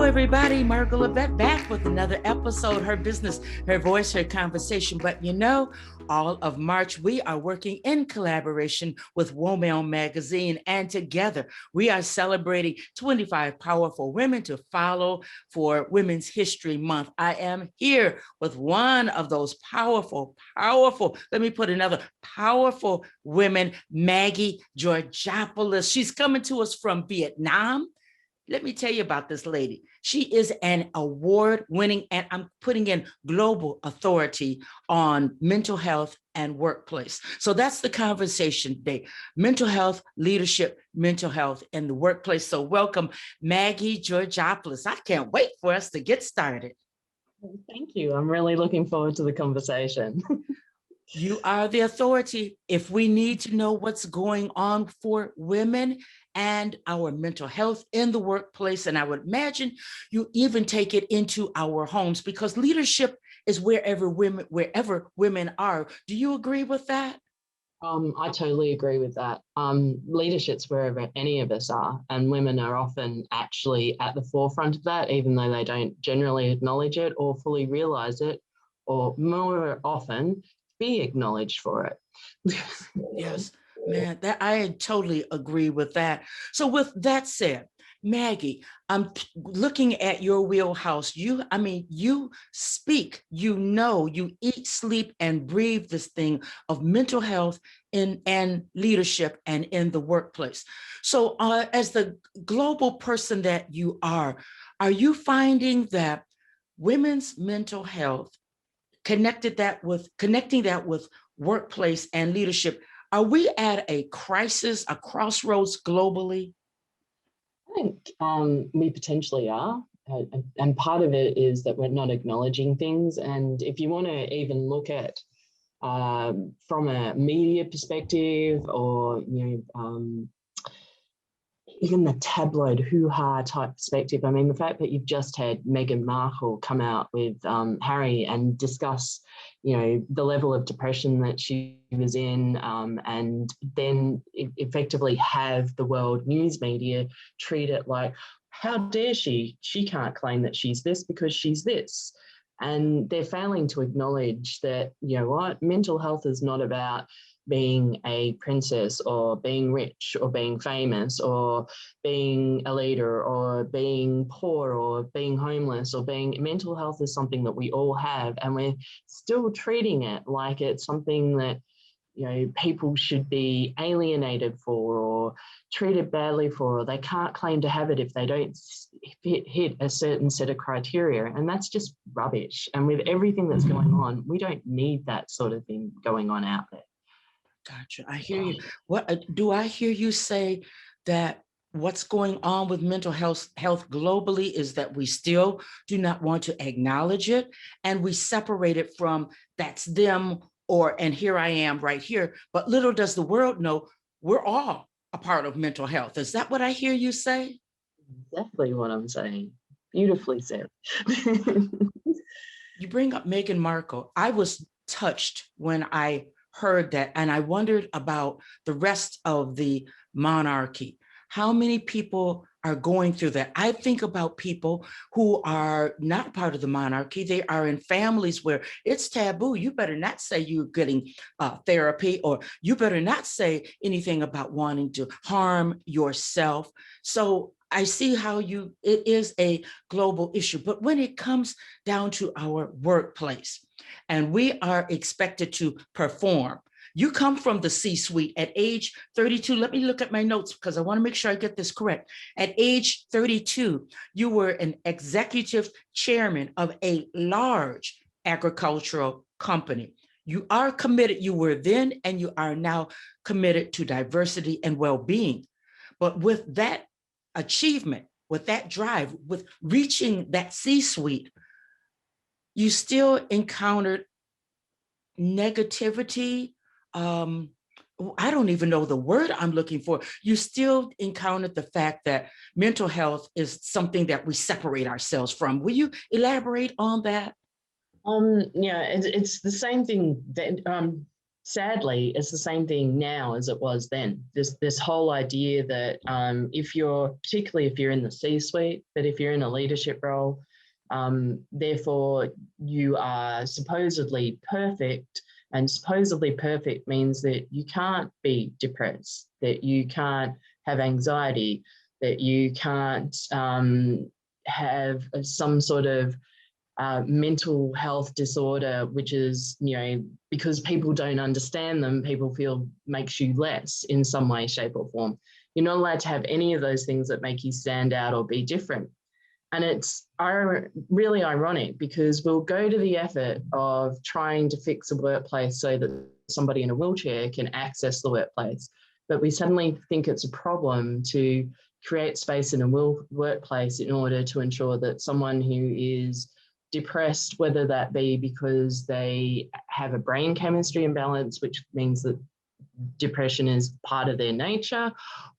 everybody. Margo Lovett back with another episode. Her business, her voice, her conversation. But all of March, we are working in collaboration with WomELLE magazine. And together, we are celebrating 25 powerful women to follow for Women's History Month. I am here with one of those powerful, let me put another powerful women, Maggie Georgopoulos. She's coming to us from Vietnam. Let me tell you about this lady. She is an award-winning, and I'm putting in global authority on mental health and workplace. So that's the conversation today. Mental health, leadership, mental health in the workplace. So welcome, Maggie Georgopoulos. I can't wait for us to get started. Thank you. I'm really looking forward to the conversation. You are the authority. If we need to know what's going on for women and our mental health in the workplace, and I would imagine you even take it into our homes, because leadership is wherever women are. Do you agree with that? I totally agree with that. Leadership's wherever any of us are, and women are often actually at the forefront of that, even though they don't generally acknowledge it or fully realize it, or more often be acknowledged for it. Yes, man, that I totally agree with that. So with that said, Maggie, I'm looking at your wheelhouse. You speak, you eat, sleep, and breathe this thing of mental health and leadership and in the workplace. So as the global person that you are you finding that women's mental health, connecting that with workplace and leadership, are we at a crisis, a crossroads globally? I think we potentially are. And part of it is that we're not acknowledging things. And if you want to even look at from a media perspective, or even the tabloid hoo-ha type perspective, I mean, the fact that you've just had Meghan Markle come out with Harry and discuss, the level of depression that she was in, and then effectively have the world news media treat it like, how dare she? She can't claim that she's this because she's this. And they're failing to acknowledge that, mental health is not about being a princess or being rich or being famous or being a leader or being poor or being homeless or mental health is something that we all have, and we're still treating it like it's something that people should be alienated for or treated badly for, or they can't claim to have it if they don't hit a certain set of criteria. And that's just rubbish. And with everything that's going on, we don't need that sort of thing going on out there. Gotcha. I hear you. What do I hear you say, that what's going on with mental health globally is that we still do not want to acknowledge it, and we separate it from that's them, and here I am right here. But little does the world know we're all a part of mental health. Is that what I hear you say? Exactly what I'm saying. Beautifully said. You bring up Meghan Markle. I was touched when I heard that, and I wondered about the rest of the monarchy. How many people are going through that? I think about people who are not part of the monarchy. They are in families where it's taboo. You better not say you're getting therapy, or you better not say anything about wanting to harm yourself. So I see how it is a global issue. But when it comes down to our workplace, and we are expected to perform, you come from the C-suite at age 32. Let me look at my notes because I want to make sure I get this correct. At age 32, you were an executive chairman of a large agricultural company. You are committed, you were then, and you are now committed to diversity and well-being. But with that achievement, with that drive, with reaching that C-suite, you still encountered negativity. I don't even know the word I'm looking for. You still encountered the fact that mental health is something that we separate ourselves from. Will you elaborate on that? Yeah, it's the same thing that sadly, it's the same thing now as it was then. This whole idea that particularly if you're in the C-suite, but if you're in a leadership role, therefore you are supposedly perfect, and supposedly perfect means that you can't be depressed, that you can't have anxiety, that you can't have some sort of mental health disorder, which is, because people don't understand them, people feel makes you less in some way, shape or form. You're not allowed to have any of those things that make you stand out or be different. And it's really ironic because we'll go to the effort of trying to fix a workplace so that somebody in a wheelchair can access the workplace, but we suddenly think it's a problem to create space in a workplace in order to ensure that someone who is depressed, whether that be because they have a brain chemistry imbalance, which means that depression is part of their nature,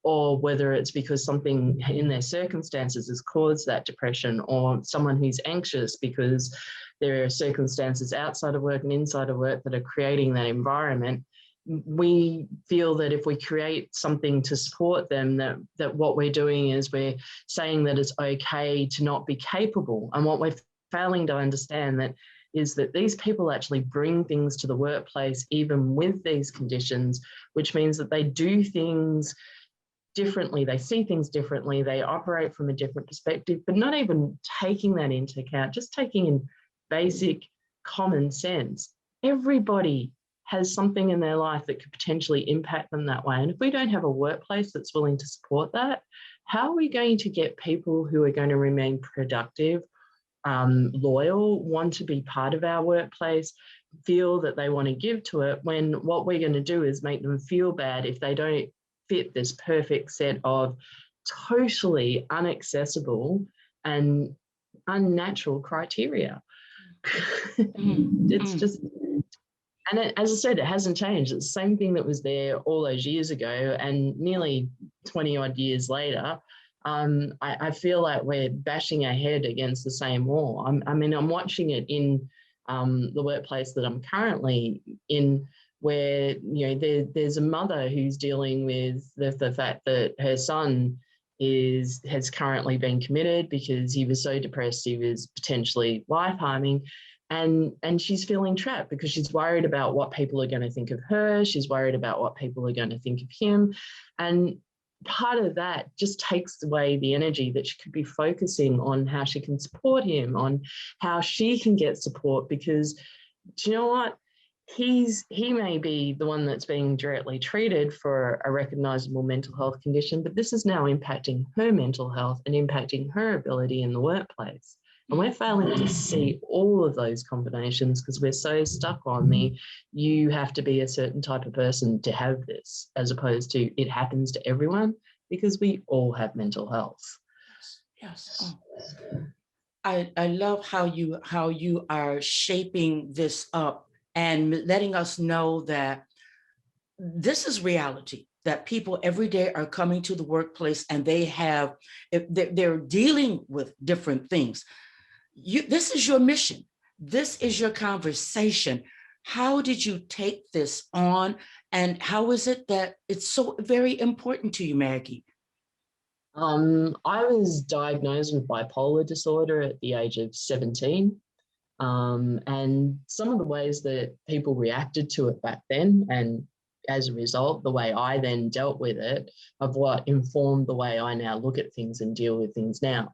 or whether it's because something in their circumstances has caused that depression, or someone who's anxious because there are circumstances outside of work and inside of work that are creating that environment. We feel that if we create something to support them, that what we're doing is we're saying that it's okay to not be capable. And what we're failing to understand is that these people actually bring things to the workplace even with these conditions, which means that they do things differently, they see things differently, they operate from a different perspective, but not even taking that into account, just taking in basic common sense. Everybody has something in their life that could potentially impact them that way. And if we don't have a workplace that's willing to support that, how are we going to get people who are going to remain productive, loyal, want to be part of our workplace, feel that they want to give to it, when what we're going to do is make them feel bad if they don't fit this perfect set of totally inaccessible and unnatural criteria. It's just, and as I said, it hasn't changed. It's the same thing that was there all those years ago, and nearly 20 odd years later, I feel like we're bashing our head against the same wall. I'm watching it in the workplace that I'm currently in, where there's a mother who's dealing with the fact that her son has currently been committed because he was so depressed he was potentially life-harming. And she's feeling trapped because she's worried about what people are going to think of her. She's worried about what people are going to think of him. And part of that just takes away the energy that she could be focusing on how she can support him, on how she can get support, because do you know what? He may be the one that's being directly treated for a recognisable mental health condition, but this is now impacting her mental health and impacting her ability in the workplace. And we're failing to see all of those combinations because we're so stuck on you have to be a certain type of person to have this, as opposed to it happens to everyone, because we all have mental health. Yes. Oh. I love how you are shaping this up and letting us know that this is reality, that people every day are coming to the workplace and they're dealing with different things. This is your mission. This is your conversation. How did you take this on? And how is it that it's so very important to you, Maggie? I was diagnosed with bipolar disorder at the age of 17. And some of the ways that people reacted to it back then, and as a result, the way I then dealt with it, of what informed the way I now look at things and deal with things now.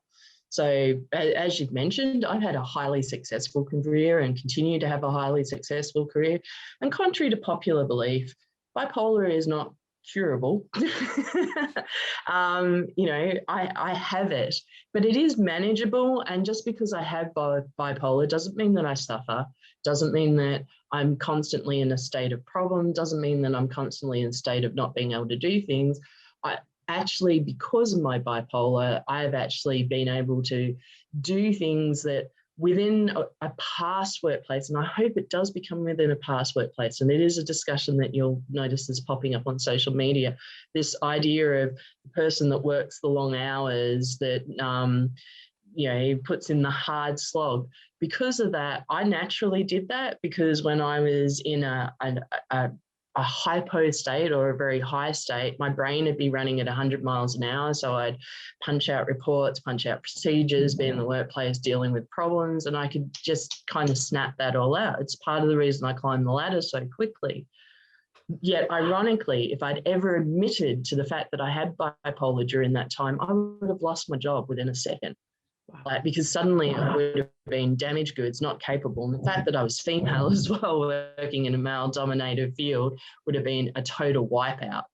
So as you've mentioned, I've had a highly successful career and continue to have a highly successful career. And contrary to popular belief, bipolar is not curable. I have it, but it is manageable. And just because I have bipolar doesn't mean that I suffer, doesn't mean that I'm constantly in a state of problem, doesn't mean that I'm constantly in a state of not being able to do things. Actually, because of my bipolar, I've actually been able to do things that within a past workplace, and I hope it does become within a past workplace, and it is a discussion that you'll notice is popping up on social media, this idea of the person that works the long hours, that he puts in the hard slog. Because of that, I naturally did that, because when I was in a hypo state or a very high state, my brain would be running at 100 miles an hour. So I'd punch out reports, punch out procedures, be in the workplace dealing with problems, and I could just kind of snap that all out. It's part of the reason I climbed the ladder so quickly. Yet, ironically, if I'd ever admitted to the fact that I had bipolar during that time, I would have lost my job within a second. Like, because suddenly I would have been damaged goods, not capable. And the fact that I was female as well, working in a male-dominated field, would have been a total wipeout,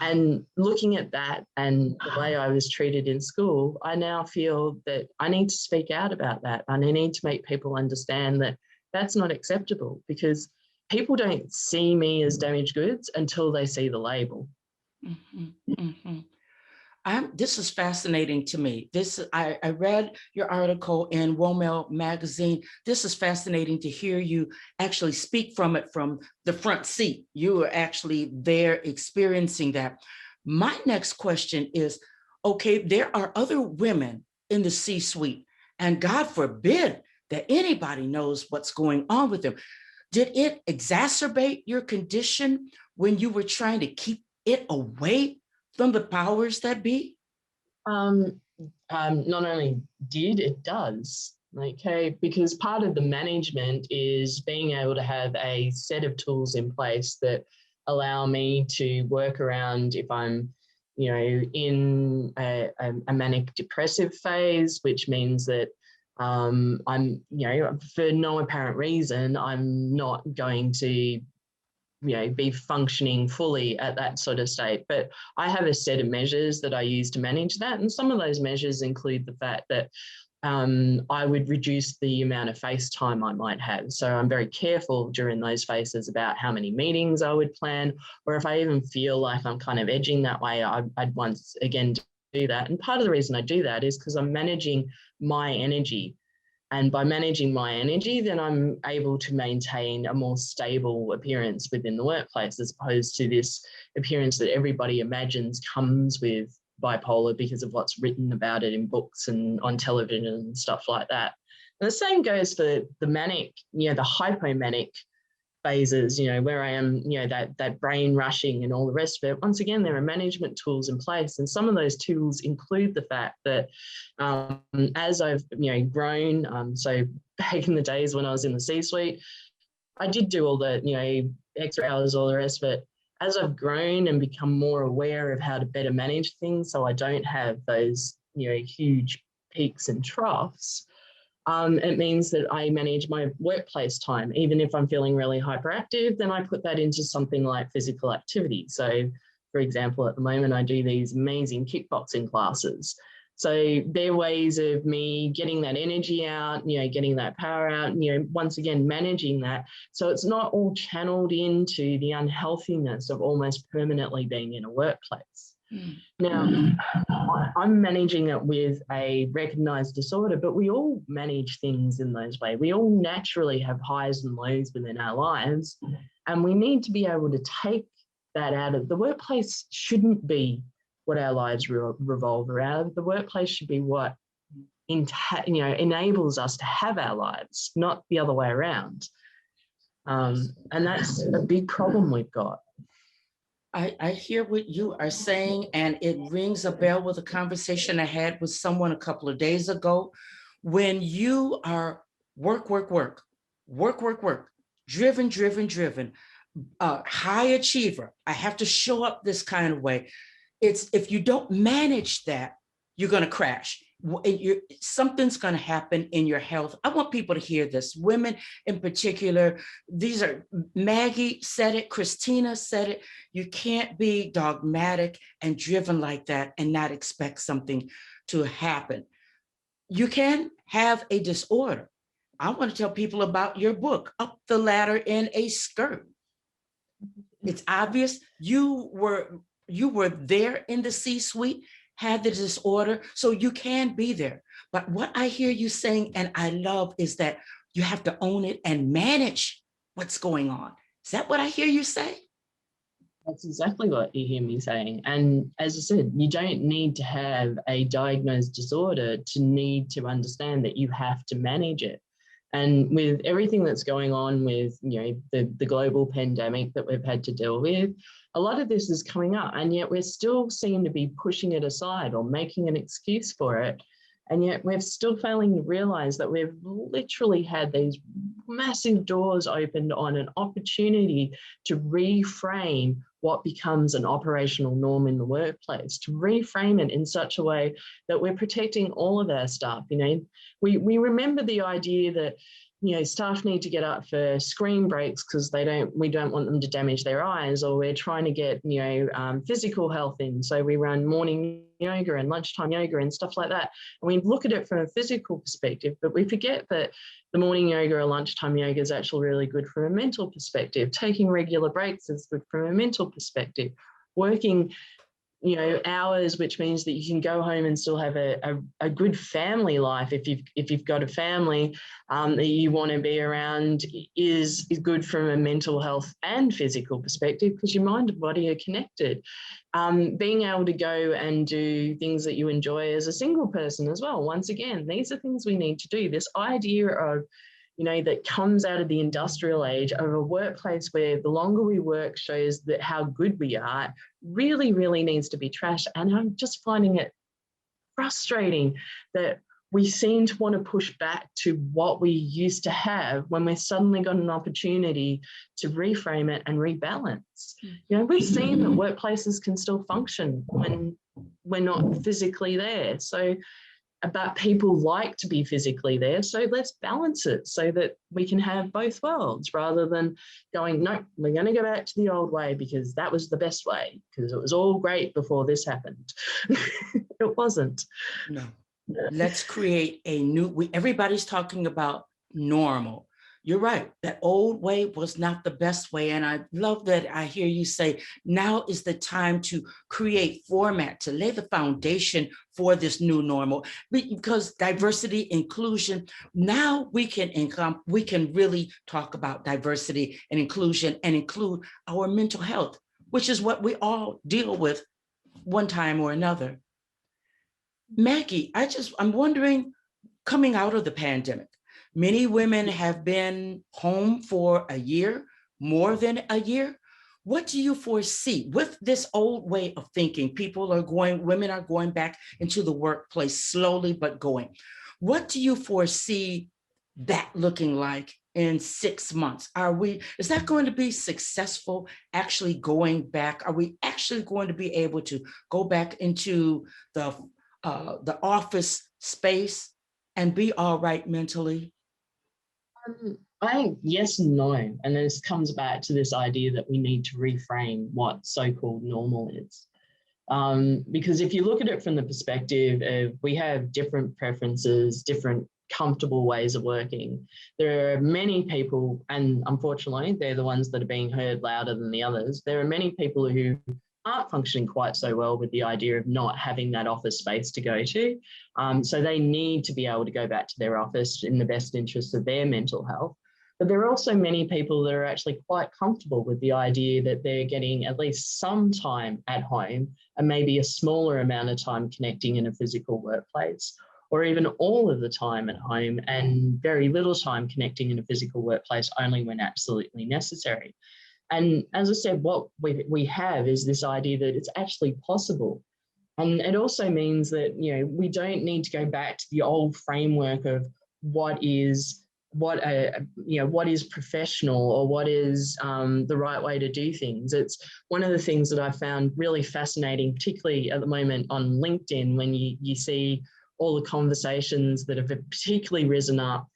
and looking at that and the way I was treated in school, I now feel that I need to speak out about that. And I need to make people understand that that's not acceptable, because people don't see me as damaged goods until they see the label. Mm-hmm, mm-hmm. This is fascinating to me. I read your article in WomELLE magazine. This is fascinating to hear you actually speak from it from the front seat. You were actually there experiencing that. My next question is, okay, there are other women in the C-suite, and God forbid that anybody knows what's going on with them. Did it exacerbate your condition when you were trying to keep it away from the powers that be? Not only did, it does. Okay, because part of the management is being able to have a set of tools in place that allow me to work around if I'm, in a manic depressive phase, which means that I'm, for no apparent reason, I'm not going to be functioning fully at that sort of state. But I have a set of measures that I use to manage that. And some of those measures include the fact that I would reduce the amount of face time I might have. So I'm very careful during those phases about how many meetings I would plan, or if I even feel like I'm kind of edging that way, I'd once again do that. And part of the reason I do that is because I'm managing my energy. And by managing my energy, then I'm able to maintain a more stable appearance within the workplace, as opposed to this appearance that everybody imagines comes with bipolar because of what's written about it in books and on television and stuff like that. And the same goes for the manic, the hypomanic phases, where I am, that brain rushing and all the rest of it. Once again, there are management tools in place. And some of those tools include the fact that as I've, grown, so back in the days when I was in the C-suite, I did do all the, extra hours, all the rest of it. As I've grown and become more aware of how to better manage things, so I don't have those, huge peaks and troughs, it means that I manage my workplace time. Even if I'm feeling really hyperactive, then I put that into something like physical activity. So, for example, at the moment, I do these amazing kickboxing classes. So they're ways of me getting that energy out, getting that power out, once again, managing that. So it's not all channeled into the unhealthiness of almost permanently being in a workplace. Now, I'm managing it with a recognized disorder, but we all manage things in those ways. We all naturally have highs and lows within our lives, and we need to be able to take that out of the workplace. Shouldn't be what our lives revolve around. The workplace should be what enables us to have our lives, not the other way around. And that's a big problem we've got. I hear what you are saying, and it rings a bell with a conversation I had with someone a couple of days ago. When you are work, driven, high achiever, I have to show up this kind of way. It's if you don't manage that, you're going to crash. Something's going to happen in your health. I want people to hear this. Women in particular, these are, Maggie said it, Christina said it. You can't be dogmatic and driven like that and not expect something to happen. You can have a disorder. I want to tell people about your book, Up the Ladder in a Skirt. It's obvious you were there in the C-suite, had the disorder, so you can be there. But what I hear you saying, and I love, is that you have to own it and manage what's going on. Is that what I hear you say? That's exactly what you hear me saying. And as I said, you don't need to have a diagnosed disorder to need to understand that you have to manage it. And with everything that's going on with, the global pandemic that we've had to deal with, a lot of this is coming up, and yet we're still seem to be pushing it aside or making an excuse for it. And yet we're still failing to realize that we've literally had these massive doors opened on an opportunity to reframe what becomes an operational norm in the workplace, to reframe it in such a way that we're protecting all of our staff. We remember the idea that staff need to get up for screen breaks because we don't want them to damage their eyes, or we're trying to get physical health in, so we run morning yoga and lunchtime yoga and stuff like that. And we look at it from a physical perspective, but we forget that the morning yoga or lunchtime yoga is actually really good from a mental perspective. Taking regular breaks is good from a mental perspective. Working hours, which means that you can go home and still have a good family life if you've got a family that you want to be around, is good from a mental health and physical perspective, because your mind and body are connected. Being able to go and do things that you enjoy as a single person as well. Once again, these are things we need to do. This idea of that comes out of the industrial age of a workplace where the longer we work shows that how good we are, really, really needs to be trashed. And I'm just finding it frustrating that we seem to want to push back to what we used to have when we've suddenly got an opportunity to reframe it and rebalance. We've seen that workplaces can still function when we're not physically there. But people like to be physically there, so let's balance it so that we can have both worlds, rather than going, no, we're going to go back to the old way because that was the best way, because it was all great before this happened. It wasn't. No. Let's create a new, everybody's talking about normal. You're right. That old way was not the best way. And I love that I hear you say, now is the time to create format, to lay the foundation for this new normal, because diversity, inclusion, now we can really talk about diversity and inclusion and include our mental health, which is what we all deal with one time or another. Maggie, I'm wondering, coming out of the pandemic, many women have been home for a year, more than a year. What do you foresee with this old way of thinking? Women are going back into the workplace slowly, but going. What do you foresee that looking like in 6 months? Is that going to be successful, actually going back? Are we actually going to be able to go back into the office space and be all right mentally? I think yes and no. And this comes back to this idea that we need to reframe what so-called normal is. Because if you look at it from the perspective of we have different preferences, different comfortable ways of working, there are many people, and unfortunately, they're the ones that are being heard louder than the others. There are many people who aren't functioning quite so well with the idea of not having that office space to go to. So they need to be able to go back to their office in the best interest of their mental health. But there are also many people that are actually quite comfortable with the idea that they're getting at least some time at home and maybe a smaller amount of time connecting in a physical workplace, or even all of the time at home and very little time connecting in a physical workplace only when absolutely necessary. And as I said, what we have is this idea that it's actually possible. And it also means that, we don't need to go back to the old framework of what is professional or what is the right way to do things. It's one of the things that I found really fascinating, particularly at the moment on LinkedIn, when you see all the conversations that have particularly risen up,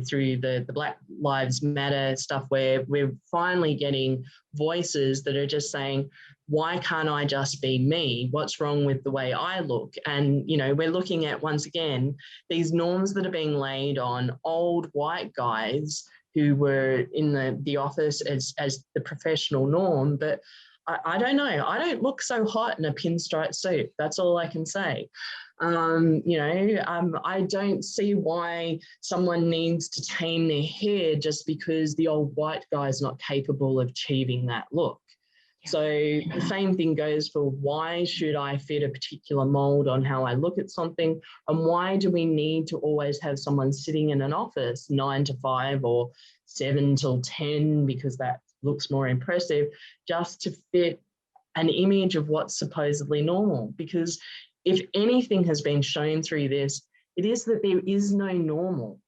through the Black Lives Matter stuff, where we're finally getting voices that are just saying, why can't I just be me? What's wrong with the way I look? And, we're looking at, once again, these norms that are being laid on old white guys who were in the office as the professional norm. But I don't know. I don't look so hot in a pinstripe suit. That's all I can say. I don't see why someone needs to tame their hair just because the old white guy is not capable of achieving that look. So the same thing goes for why should I fit a particular mold on how I look at something, and why do we need to always have someone sitting in an office 9 to 5 or 7 till 10 because that looks more impressive, just to fit an image of what's supposedly normal? Because if anything has been shown through this, it is that there is no normal.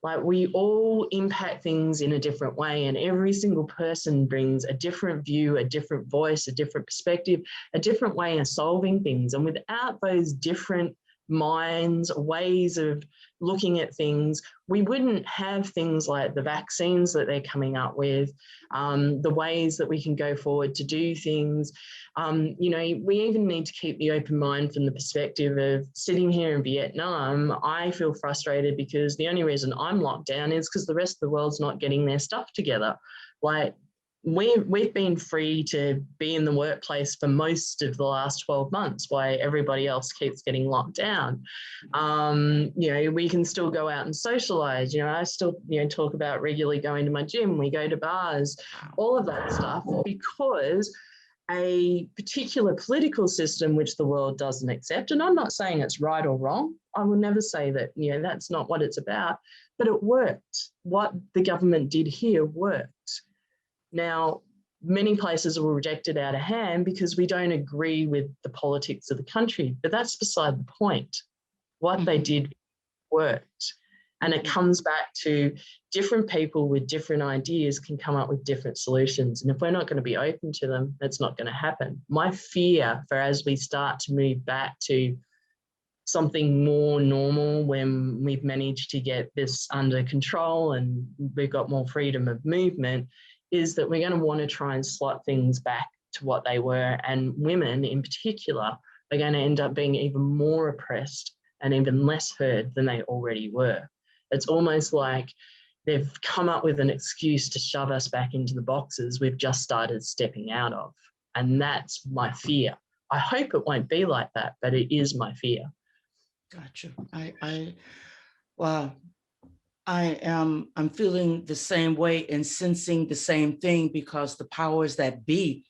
Like, we all impact things in a different way, and every single person brings a different view, a different voice, a different perspective, a different way of solving things. And without those different minds, ways of looking at things, we wouldn't have things like the vaccines that they're coming up with, the ways that we can go forward to do things. You know, we even need to keep the open mind from the perspective of sitting here in Vietnam. I feel frustrated because the only reason I'm locked down is because the rest of the world's not getting their stuff together. Like, we've been free to be in the workplace for most of the last 12 months, while everybody else keeps getting locked down. You know, we can still go out and socialize. You know, I still, you know, talk about regularly going to my gym. We go to bars, all of that stuff, because a particular political system which the world doesn't accept, and I'm not saying it's right or wrong. I will never say that, you know, that's not what it's about, but it worked. What the government did here worked. Now, many places were rejected out of hand because we don't agree with the politics of the country, but that's beside the point. What they did worked. And it comes back to different people with different ideas can come up with different solutions. And if we're not going to be open to them, that's not going to happen. My fear for as we start to move back to something more normal, when we've managed to get this under control and we've got more freedom of movement, is that we're going to want to try and slot things back to what they were. And women in particular are going to end up being even more oppressed and even less heard than they already were. It's almost like they've come up with an excuse to shove us back into the boxes we've just started stepping out of. And that's my fear. I hope it won't be like that, but it is my fear. Gotcha. I'm feeling the same way and sensing the same thing, because the powers that be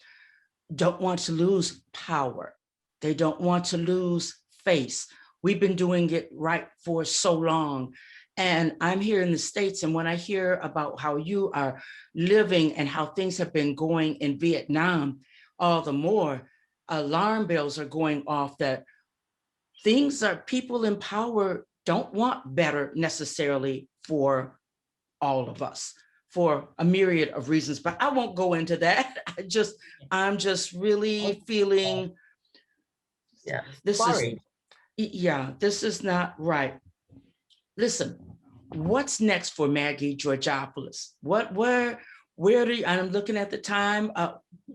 don't want to lose power. They don't want to lose face. We've been doing it right for so long. And I'm here in the States, and when I hear about how you are living and how things have been going in Vietnam, all the more alarm bells are going off that people in power don't want better necessarily for all of us, for a myriad of reasons, but I won't go into that. I'm just really feeling, this is not right. Listen, what's next for Maggie Georgopoulos? Where do you, and I'm looking at the time,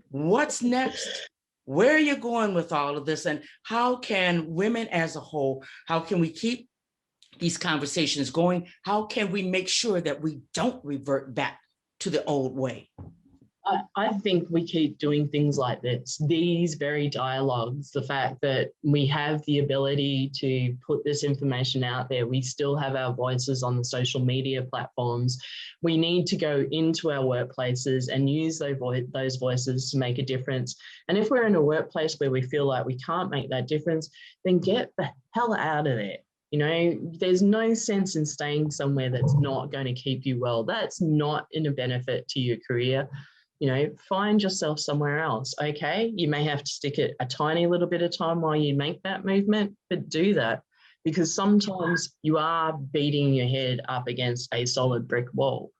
what's next? Where are you going with all of this? And how can women as a whole, how can we keep these conversations going? How can we make sure that we don't revert back to the old way? I think we keep doing things like this, these very dialogues, the fact that we have the ability to put this information out there. We still have our voices on the social media platforms. We need to go into our workplaces and use those voices to make a difference. And if we're in a workplace where we feel like we can't make that difference, then get the hell out of there. You know, there's no sense in staying somewhere that's not going to keep you well. That's not in a benefit to your career. You know, find yourself somewhere else. Okay, you may have to stick it a tiny little bit of time while you make that movement, but do that, because sometimes you are beating your head up against a solid brick wall.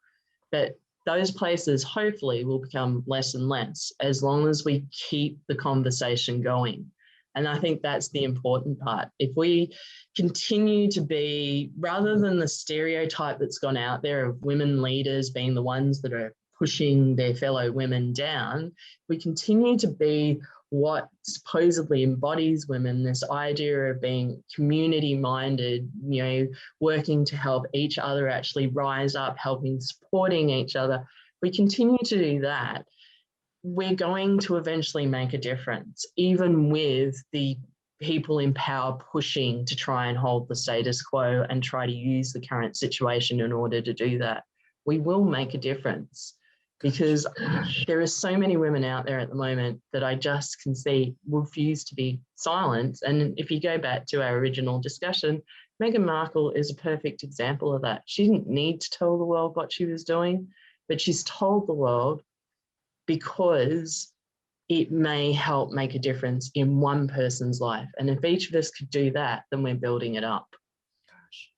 But those places hopefully will become less and less as long as we keep the conversation going. And I think that's the important part. If we continue to be, rather than the stereotype that's gone out there of women leaders being the ones that are pushing their fellow women down, we continue to be what supposedly embodies women, this idea of being community-minded, you know, working to help each other actually rise up, supporting each other. We continue to do that, we're going to eventually make a difference, even with the people in power pushing to try and hold the status quo and try to use the current situation in order to do that. We will make a difference. because there are so many women out there at the moment that I just can see refuse to be silent. And if you go back to our original discussion, Meghan Markle is a perfect example of that. She didn't need to tell the world what she was doing, but she's told the world because it may help make a difference in one person's life. And if each of us could do that, then we're building it up. Gosh,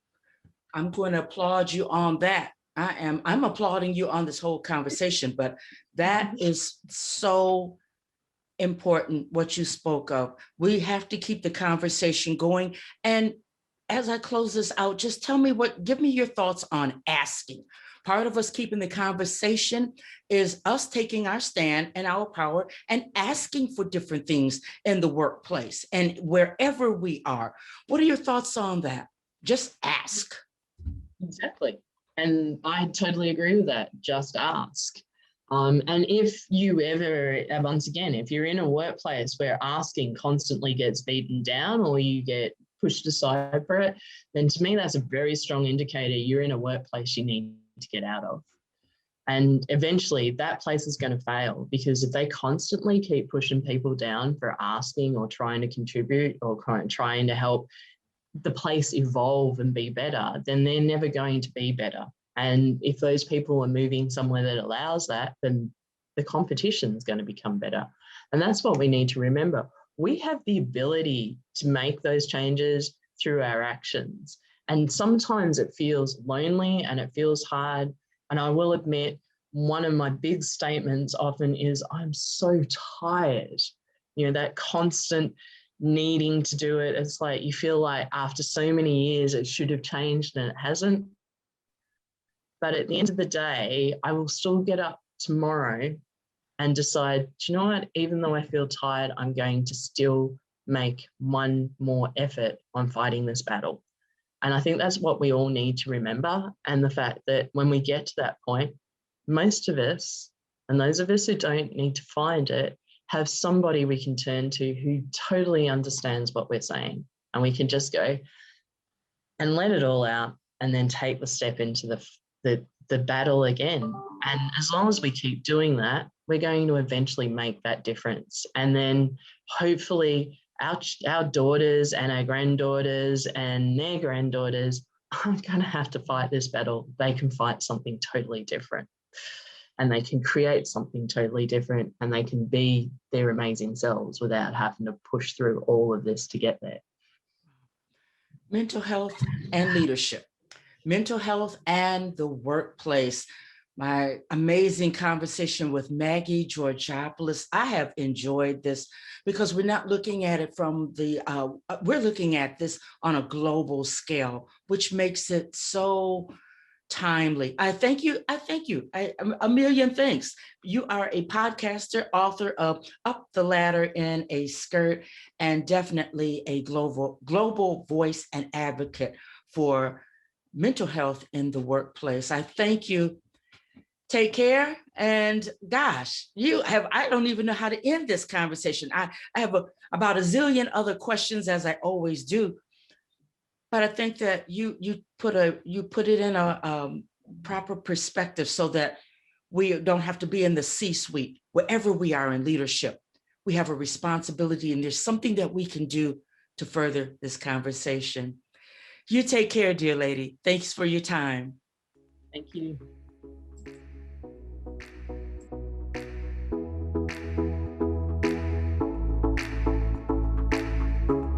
I'm going to applaud you on that. I'm applauding you on this whole conversation, but that is so important what you spoke of. We have to keep the conversation going. And as I close this out, just give me your thoughts on asking. Part of us keeping the conversation is us taking our stand and our power and asking for different things in the workplace and wherever we are. What are your thoughts on that? Just ask. Exactly. And I totally agree with that. Just ask. And if you ever, once again, if you're in a workplace where asking constantly gets beaten down or you get pushed aside for it, then to me, that's a very strong indicator you're in a workplace you need to get out of. And eventually that place is going to fail, because if they constantly keep pushing people down for asking or trying to contribute or trying to help the place evolve and be better, then they're never going to be better. And if those people are moving somewhere that allows that, then the competition is going to become better. And that's what we need to remember. We have the ability to make those changes through our actions. And sometimes it feels lonely and it feels hard. And I will admit, one of my big statements often is, I'm so tired. You know, that constant needing to do it. It's like you feel like after so many years it should have changed and it hasn't. But at the end of the day, I will still get up tomorrow and decide, do you know what, even though I feel tired, I'm going to still make one more effort on fighting this battle. And I think that's what we all need to remember. And the fact that when we get to that point, most of us, and those of us who don't need to find it, have somebody we can turn to who totally understands what we're saying. And we can just go and let it all out and then take the step into the battle again. And as long as we keep doing that, we're going to eventually make that difference. And then hopefully our daughters and our granddaughters and their granddaughters aren't going to have to fight this battle. They can fight something totally different. And they can create something totally different, and they can be their amazing selves without having to push through all of this to get there. Mental health and leadership, mental health and the workplace. My amazing conversation with Maggie Georgopoulos. I have enjoyed this because we're not looking at it from we're looking at this on a global scale, which makes it so timely. I thank you. A million thanks. You are a podcaster, author of Up the Ladder in a Skirt, and definitely a global voice and advocate for mental health in the workplace. I thank you. Take care. And gosh, I don't even know how to end this conversation. I have about a zillion other questions, as I always do. But I think that you put it in a proper perspective so that we don't have to be in the C-suite. Wherever we are in leadership, we have a responsibility, and there's something that we can do to further this conversation. You take care, dear lady. Thanks for your time. Thank you.